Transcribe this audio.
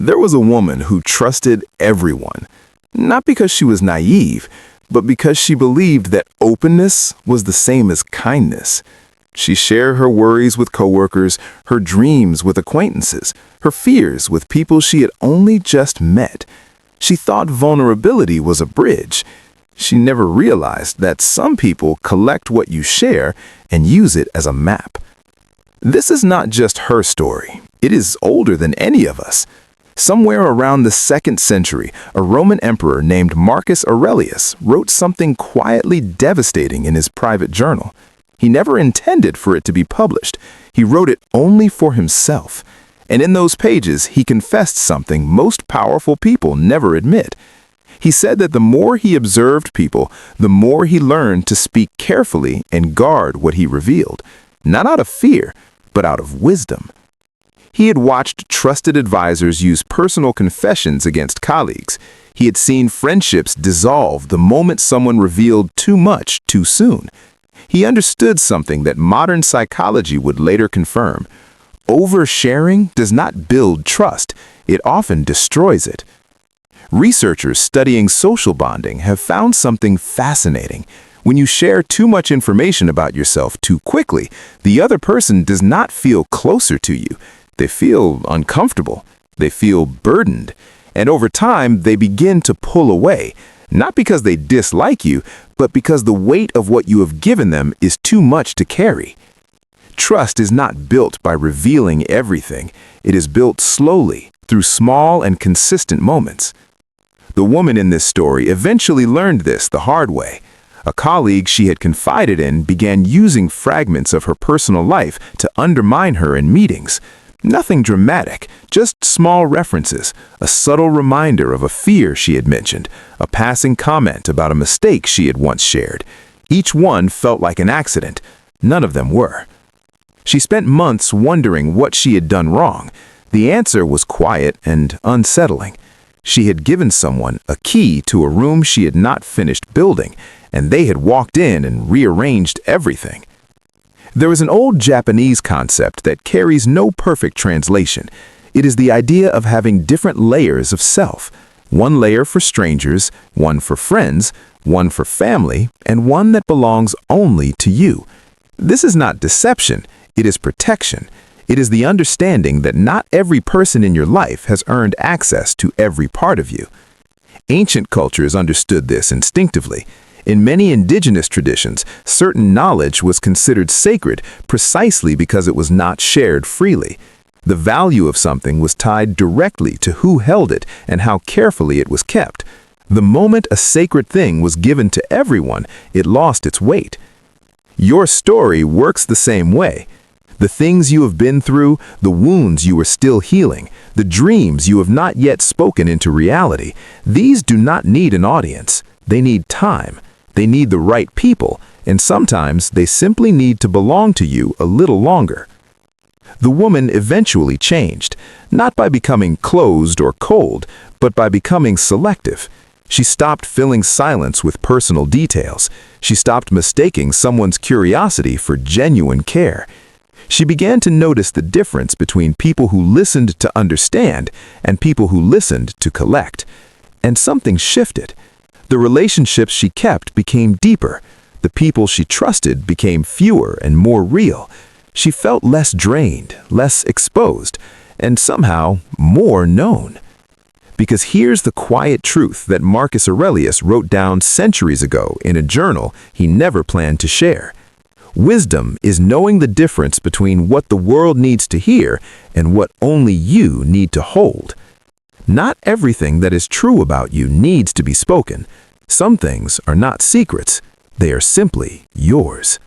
There was a woman who trusted everyone, not because she was naive, but because she believed that openness was the same as kindness. She shared her worries with coworkers, her dreams with acquaintances, her fears with people she had only just met. She thought vulnerability was a bridge. She never realized that some people collect what you share and use it as a map. This is not just her story. It is older than any of us. Somewhere around the 2nd century, a Roman emperor named Marcus Aurelius wrote something quietly devastating in his private journal. He never intended for it to be published. He wrote it only for himself. And in those pages, he confessed something most powerful people never admit. He said that the more he observed people, the more he learned to speak carefully and guard what he revealed, not out of fear, but out of wisdom. He had watched trusted advisors use personal confessions against colleagues. He had seen friendships dissolve the moment someone revealed too much too soon. He understood something that modern psychology would later confirm. Oversharing does not build trust. It often destroys it. Researchers studying social bonding have found something fascinating. When you share too much information about yourself too quickly, the other person does not feel closer to you. They feel uncomfortable. They feel burdened. And over time, they begin to pull away, not because they dislike you, but because the weight of what you have given them is too much to carry. Trust is not built by revealing everything. It is built slowly, through small and consistent moments. The woman in this story eventually learned this the hard way. A colleague she had confided in began using fragments of her personal life to undermine her in meetings. Nothing dramatic, just small references, a subtle reminder of a fear she had mentioned, a passing comment about a mistake she had once shared. Each one felt like an accident. None of them were. She spent months wondering what she had done wrong. The answer was quiet and unsettling. She had given someone a key to a room she had not finished building, and they had walked in and rearranged everything. There is an old Japanese concept that carries no perfect translation. It is the idea of having different layers of self. One layer for strangers, one for friends, one for family, and one that belongs only to you. This is not deception, it is protection. It is the understanding that not every person in your life has earned access to every part of you. Ancient cultures understood this instinctively. In many indigenous traditions, certain knowledge was considered sacred precisely because it was not shared freely. The value of something was tied directly to who held it and how carefully it was kept. The moment a sacred thing was given to everyone, it lost its weight. Your story works the same way. The things you have been through, the wounds you are still healing, the dreams you have not yet spoken into reality, these do not need an audience. They need time. They need the right people, and sometimes they simply need to belong to you a little longer. The woman eventually changed, not by becoming closed or cold, but by becoming selective. She stopped filling silence with personal details. She stopped mistaking someone's curiosity for genuine care. She began to notice the difference between people who listened to understand and people who listened to collect. And something shifted. The relationships she kept became deeper. The people she trusted became fewer and more real. She felt less drained, less exposed, and somehow more known. Because here's the quiet truth that Marcus Aurelius wrote down centuries ago in a journal he never planned to share. Wisdom is knowing the difference between what the world needs to hear and what only you need to hold. Not everything that is true about you needs to be spoken. Some things are not secrets. They are simply yours.